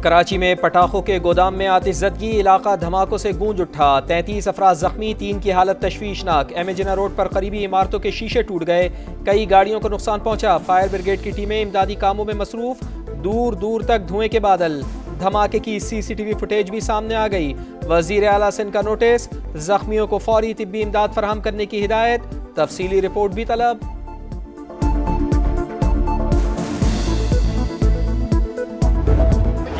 कराची में पटाखों के गोदाम में आतिशज़दगी, इलाका धमाकों से गूंज उठा। 33 अफराद जख्मी, 3 की हालत तशवीशनाक। एमेजिना रोड पर करीबी इमारतों के शीशे टूट गए, कई गाड़ियों को नुकसान पहुंचा। फायर ब्रिगेड की टीमें इमदादी कामों में मसरूफ। दूर दूर तक धुएं के बादल। धमाके की CCTV फुटेज भी सामने आ गई। वजीर आला सिंध का नोटिस, जख्मियों को फौरी तिब्बी इमदाद फराहम करने की हिदायत। तफसीली रिपोर्ट भी तलब।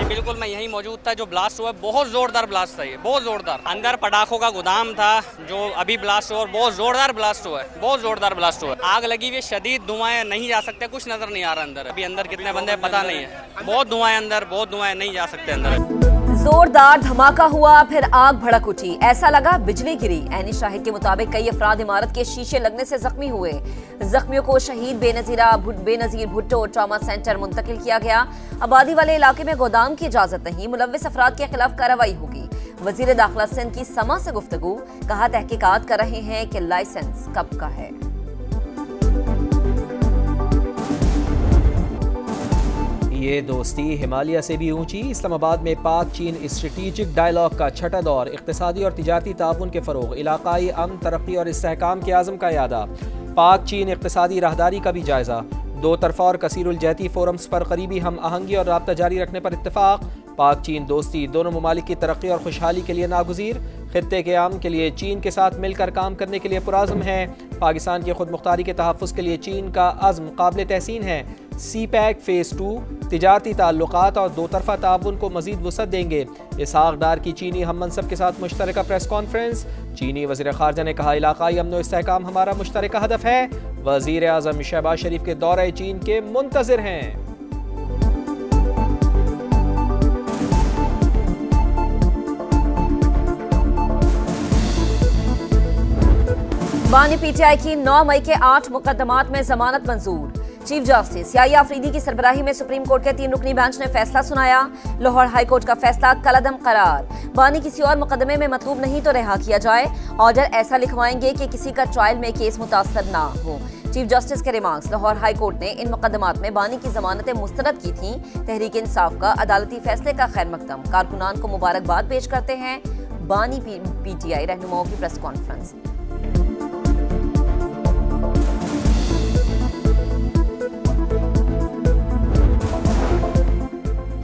बिल्कुल मैं यहीं मौजूद था। जो ब्लास्ट हुआ बहुत जोरदार ब्लास्ट था, ये बहुत जोरदार। अंदर पटाखों का गोदाम था जो अभी ब्लास्ट हुआ, बहुत जोरदार ब्लास्ट हुआ है, बहुत जोरदार ब्लास्ट हुआ है। आग लगी हुई, शदीद धुआं, नहीं जा सकते, कुछ नजर नहीं आ रहा अंदर। अभी अंदर कितने बंदे पता नहीं है, बहुत धुआं अंदर, बहुत धुआं, नहीं जा सकते अंदर। जोरदार धमाका हुआ, फिर आग भड़क उठी, ऐसा लगा बिजली गिरी। ऐनी शाहिद के मुताबिक कई अफराद इमारत के शीशे लगने से जख्मी हुए। जख्मियों को शहीद बेनजीर भुट्टो ट्रॉमा सेंटर मुंतकिल किया गया। आबादी वाले इलाके में गोदाम की इजाजत नहीं, मुलव्विस अफराद के खिलाफ कार्रवाई होगी। वजीर दाखिला सिंध की समा से गुफ्तगू, कहा तहकीकात कर रहे हैं कि लाइसेंस कब का है। ये दोस्ती हिमालय से भी ऊंची। इस्लामाबाद में पाक चीन स्ट्रेटेजिक डायलॉग का छठा दौर, इक़्तिसादी और तिजारती ताउन के फ़रोग़, इलाकाई अमन, तरक्की और इस्तेहकाम के आज़म का यादा। पाक चीन इक़्तिसादी राहदारी का भी जायज़ा। दो तरफ़ा और कसीरुल जहती फोरम्स पर करीबी हम आहंगी और राब्ता जारी रखने पर इत्तेफाक। पाक चीन दोस्ती दोनों ममालिक की तरक्की और खुशहाली के लिए नागुज़ीर। खित्ते के आम के लिए चीन के साथ मिलकर काम करने के लिए पुराज़म है। पाकिस्तान की खुद मुख्तारी के तहफ़्फ़ुज़ के लिए चीन का अज़्म काबिल तहसीन है। CPEC फ़ेज़ 2 तिजारती ताल्लुकात और दो तरफ़ा ताउन को मज़ीद वुसअत देंगे। इसहाक़ डार की चीनी हम मनसब के साथ मुश्तरका प्रेस कॉन्फ्रेंस। चीनी वज़ीर ख़ारजा ने कहा, इलाकाई अमन व इस्तेहकाम हमारा मुश्तरका हदफ है। वज़ीर आज़म शहबाज शरीफ के दौरे चीन के मुंतज़िर हैं। बानी PTI की 9 मई के 8 मुकदमात में जमानत मंजूर। चीफ जस्टिस याहिया अफरीदी की सरबराही में सुप्रीम कोर्ट के 3 रुकनी बेंच ने फैसला सुनाया। लाहौर हाई कोर्ट का फैसला कलअदम करार। बानी किसी और मुकदमे में मतलूब नहीं तो रिहा किया जाए। ऑर्डर ऐसा लिखवाएंगे कि किसी का ट्रायल में केस मुतासर ना हो। चीफ जस्टिस के रिमार्क्स। लाहौर हाई कोर्ट ने इन मुकदमात में बानी की जमानतें मुस्तरद की थीं। तहरीक इंसाफ का अदालती फैसले का खैर मकदम। कारकुनान को मुबारकबाद पेश करते हैं। बानी PTI रहनुमाओं की प्रेस कॉन्फ्रेंस।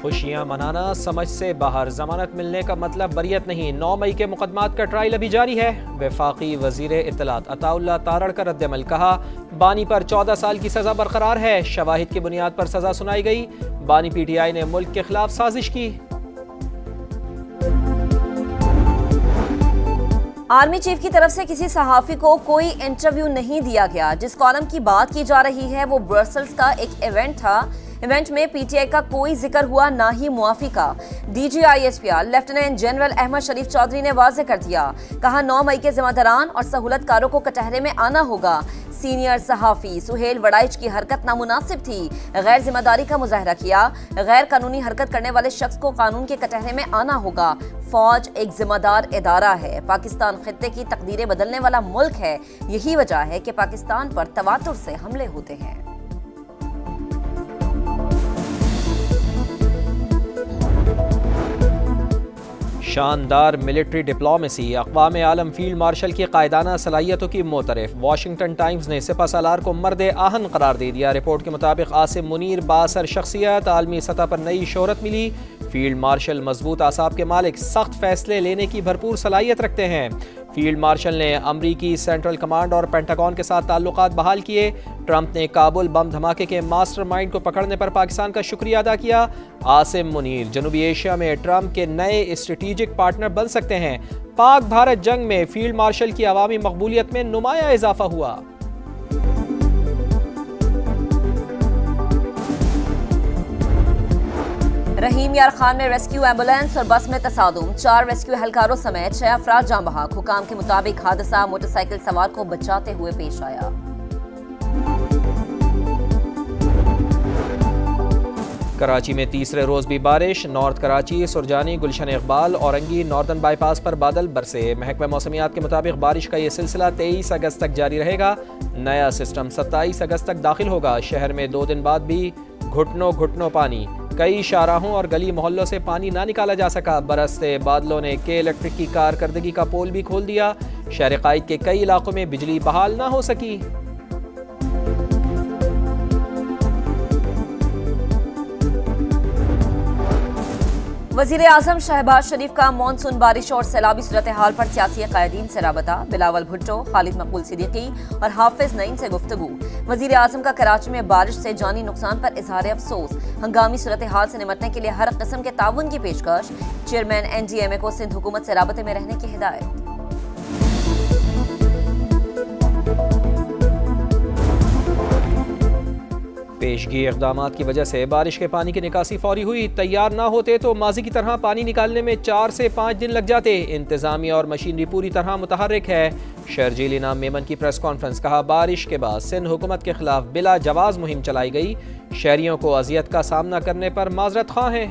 खुशियां मनाना समझ से बाहर, जमानत मिलने का मतलब बरियत नहीं। 9 मई के मुकदमात का ट्रायल अभी जारी है। वफाकी वजीर इत्तलात अताउल्लाह तारड़ का रद्दअमल, कहा बानी पर 14 साल की सजा बरकरार है। शवाहिद की बुनियाद पर सजा सुनाई गई। बानी PTI ने मुल्क के खिलाफ साजिश की। आर्मी चीफ की तरफ से किसी सहाफ़ी को कोई इंटरव्यू नहीं दिया गया। जिस कॉलम की बात की जा रही है वो ब्रसेल्स का एक इवेंट था। इवेंट में PTI का कोई जिक्र हुआ, ना ही मुआफी का। DGISPR लेफ्टिनेंट जनरल अहमद शरीफ चौधरी ने वाज़ेह कर दिया, कहा 9 मई के जिम्मेदारान और सहूलतकारों को कटहरे में आना होगा। सीनियर सहाफ़ी सुहेल वड़ाइच की हरकत नामुनासिब थी, गैर जिम्मेदारी का मुजाहरा किया। गैर कानूनी हरकत करने वाले शख्स को कानून के कटहरे में आना होगा। फौज एक जिम्मेदार इदारा है। पाकिस्तान खित्ते की तकदीरें बदलने वाला मुल्क है। यही वजह है कि पाकिस्तान पर तवातुर से हमले होते हैं। शानदार मिलिट्री डिप्लोमेसी, अक़वाम आलम फील्ड मार्शल की कायदाना सलाहियतों की मोतरफ। वाशिंगटन टाइम्स ने सिपह सालार को मर्द आहन करार दे दिया। रिपोर्ट के मुताबिक आसिम मुनीर बासर शख्सियत, आलमी सतह पर नई शोहरत मिली। फील्ड मार्शल मजबूत आसाब के मालिक, सख्त फैसले लेने की भरपूर सलाहियत रखते हैं। फील्ड मार्शल ने अमरीकी सेंट्रल कमांड और पेंटागन के साथ ताल्लुकात बहाल किए। ट्रंप ने काबुल बम धमाके के मास्टरमाइंड को पकड़ने पर पाकिस्तान का शुक्रिया अदा किया। आसिम मुनीर जनूबी एशिया में ट्रंप के नए स्ट्रेटेजिक पार्टनर बन सकते हैं। पाक भारत जंग में फील्ड मार्शल की अवामी मकबूलियत में नुमाया इजाफा हुआ। रहीम यार खान में रेस्क्यू एम्बुलेंस और बस में तसादुम, 4 रेस्क्यू एहलकारों समेत 6 अफराद जान बहक। हुकाम के मुताबिक हादसा मोटरसाइकिल सवार को बचाते हुए पेश आया। कराची में तीसरे रोज भी बारिश। नॉर्थ कराची, सुरजानी, गुलशन इकबाल, औरंगी, नॉर्दर्न बाईपास पर बादल बरसे। महकमा मौसमियात के मुताबिक बारिश का ये सिलसिला 23 अगस्त तक जारी रहेगा। नया सिस्टम 27 अगस्त तक दाखिल होगा। शहर में 2 दिन बाद भी घुटनों घुटनों पानी। कई शाहराहों और गली मोहल्लों से पानी ना निकाला जा सका। बरसते बादलों ने के इलेक्ट्रिक की कारकर्दगी का पोल भी खोल दिया। शहर कायद के कई इलाकों में बिजली बहाल ना हो सकी। वजीर आजम शहबाज शरीफ का मानसून बारिश और सैलाबी सूरत हाल पर सियासी कायदीन से राबता। बिलावल भुट्टो, खालिद मकबूल सिद्दीकी और हाफिज नईम से गुफ्तगू। वजीर आजम का कराची में बारिश से जानी नुकसान पर इजहार अफसोस। हंगामी सूरत हाल से निपटने के लिए हर किस्म के ताउन की पेशकश। चेयरमैन NDMA को सिंध हुकूमत से राबते में रहने की हिदायत। पेशगी इक़दामात की वजह से बारिश के पानी की निकासी फौरी हुई। तैयार ना होते तो माजी की तरह पानी निकालने में 4 से 5 दिन लग जाते। इंतजामिया और मशीनरी पूरी तरह मुतहर्रिक है। शहरजील इनाम मेमन की प्रेस कॉन्फ्रेंस। कहा, बारिश के बाद सिंध हुकूमत के खिलाफ बिला जवाज मुहिम चलाई गई। शहरियों को अजियत का सामना करने पर माजरत ख्वाह हैं।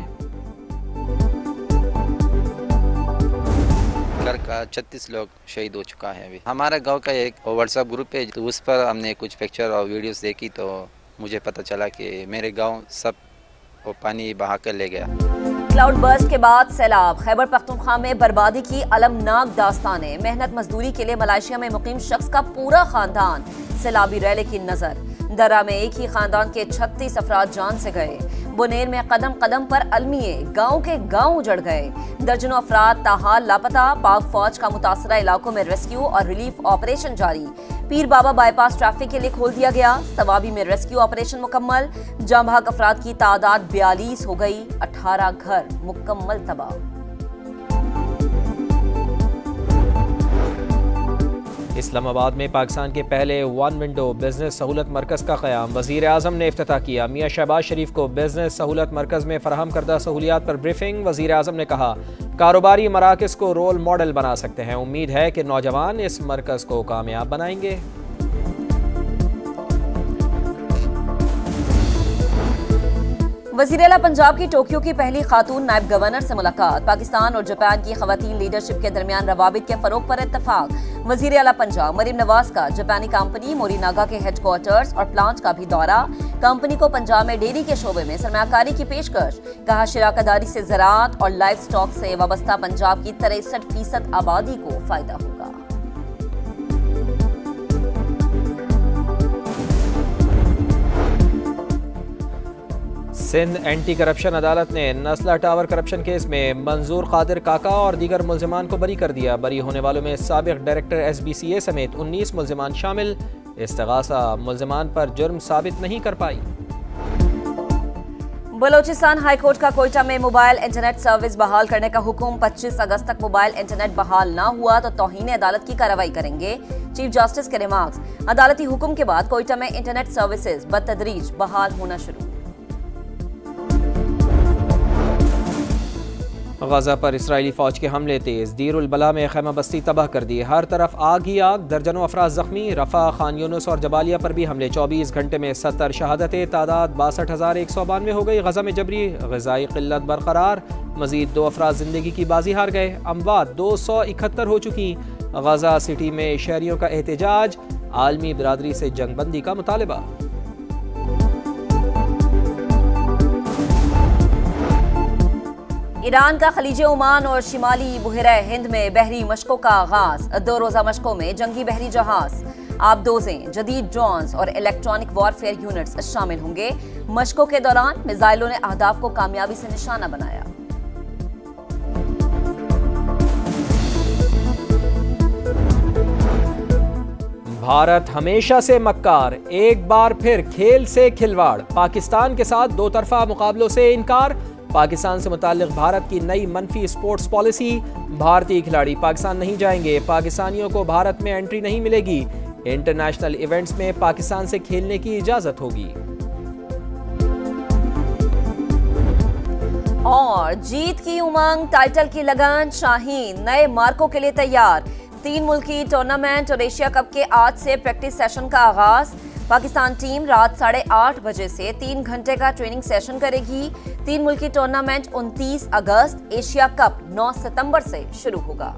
घर का 36 लोग शहीद हो चुका है। अभी हमारे गांव का एक व्हाट्सएप ग्रुप है, तो उस पर हमने कुछ पिक्चर और वीडियोस देखी तो मुझे पता चला कि मेरे गांव सब वो पानी बहा कर ले गया। क्लाउड बर्स्ट के बाद सैलाब। खैबर पख्तूनख्वा में बर्बादी की अलमनाक दास्तानें। मेहनत मजदूरी के लिए मलेशिया में मुकीम शख्स का पूरा खानदान सैलाबी रैले की नजर। दर्रा में एक ही खानदान के 36 अफराद जान से गए। बुनेर में कदम कदम पर अलमिए, गांव के गांव उजड़ गए। दर्जनों अफराद ताहाल लापता। पाक फौज का मुतासरा इलाकों में रेस्क्यू और रिलीफ ऑपरेशन जारी। पीर बाबा बाईपास ट्रैफिक के लिए खोल दिया गया। सवाबी में रेस्क्यू ऑपरेशन मुकम्मल। जाँ बहक अफराद की तादाद 42 हो गई। 18 घर मुकम्मल तबाह। इस्लामाबाद में पाकिस्तान के पहले 1 विंडो बिजनेस सहूलत मरकज़ का क़याम। वज़ीर आज़म ने इफ्तिताह किया। मियां शहबाज शरीफ को बिजनेस सहूलत मरकज़ में फराहम करदा सहूलियात पर ब्रीफिंग। वज़ीर आज़म ने कहा, कारोबारी मराकज़ को रोल मॉडल बना सकते हैं। उम्मीद है कि नौजवान इस मरकज़ को कामयाब बनाएंगे। वज़ीर आला पंजाब की टोक्यो की पहली खातून नायब गवर्नर से मुलाकात। पाकिस्तान और जापान की खवातीन लीडरशिप के दरमियान रवाबित के फरोग पर इत्तफाक। वज़ीर आला पंजाब मरीम नवाज का जापानी कंपनी मोरीनागा के हेडक्वार्टर्स और प्लांट का भी दौरा। कंपनी को पंजाब में डेयरी के शोबे में सरमायाकारी की पेशकश। कहा, शराकतदारी से ज़राअत और लाइव स्टॉक से वाबस्ता पंजाब की 63% आबादी को फायदा होगा। सिंध एंटी करप्शन अदालत ने नस्ला टावर करप्शन केस में मंजूर कादिर काका और दीगर मुल्जिमान को बरी कर दिया। बरी होने वालों में साबिक डायरेक्टर SBCA समेत 19 मुल्जिमान शामिल। इस्तिगासा मुल्जिमान पर जुर्म साबित नहीं कर पाई। बलोचिस्तान हाई कोर्ट का कोयटा में मोबाइल इंटरनेट सर्विस बहाल करने का हुक्म। 25 अगस्त तक मोबाइल इंटरनेट बहाल ना हुआ तो तौहीन अदालत की कार्रवाई करेंगे। चीफ जस्टिस के रिमार्क्स। अदालती हुक्म के बाद कोयटा में इंटरनेट सर्विसेज बतदरीज बहाल होना शुरू। गजा पर इसराइली फौज के हमले तेज। दीर उल बला में खैमा बस्ती तबाह कर दी। हर तरफ आग ही आग। दर्जनों अफराद जख्मी। रफा, खान यूनुस और जबालिया पर भी हमले। 24 घंटे में 70 शहादतें। तादाद 62,192 हो गई। गजा में जबरी ग़िज़ाई क़िल्लत बरकरार। मजीद 2 अफराद जिंदगी की बाजी हार गए। अमवात 271 हो चुकी। गजा सिटी में शहरियों का एहतजाज। आलमी बिरादरी से जंगबंदी का मुतालबा। ईरान का खलीज ओमान और शिमाली बुहरा हिंद में बहरी मशकों का आगाज। 2 रोज़ा मशकों में जंगी बहरी जहाज, आबदोजें, जदीद ड्रोन्स और इलेक्ट्रॉनिक वॉरफेयर यूनिट्स शामिल होंगे। मशकों के दौरान मिसाइलों ने अहदाफ को कामयाबी से निशाना बनाया। भारत हमेशा से मक्कार। एक बार फिर खेल से खिलवाड़। पाकिस्तान के साथ 2 तरफा मुकाबलों से इनकार। पाकिस्तान से मुताल्लिक भारत की नई मनफी स्पोर्ट्स पॉलिसी। भारतीय खिलाड़ी पाकिस्तान नहीं जाएंगे। पाकिस्तानियों को भारत में एंट्री नहीं मिलेगी। इंटरनेशनल इवेंट्स में पाकिस्तान से खेलने की इजाजत होगी। और जीत की उमंग, टाइटल की लगन। शाहीन नए मार्कों के लिए तैयार। 3 मुल्की टूर्नामेंट और एशिया कप के आज से प्रैक्टिस सेशन का आगाज। पाकिस्तान टीम रात 8:30 बजे से 3 घंटे का ट्रेनिंग सेशन करेगी। 3 मुल्की टूर्नामेंट 29 अगस्त, एशिया कप 9 सितंबर से शुरू होगा।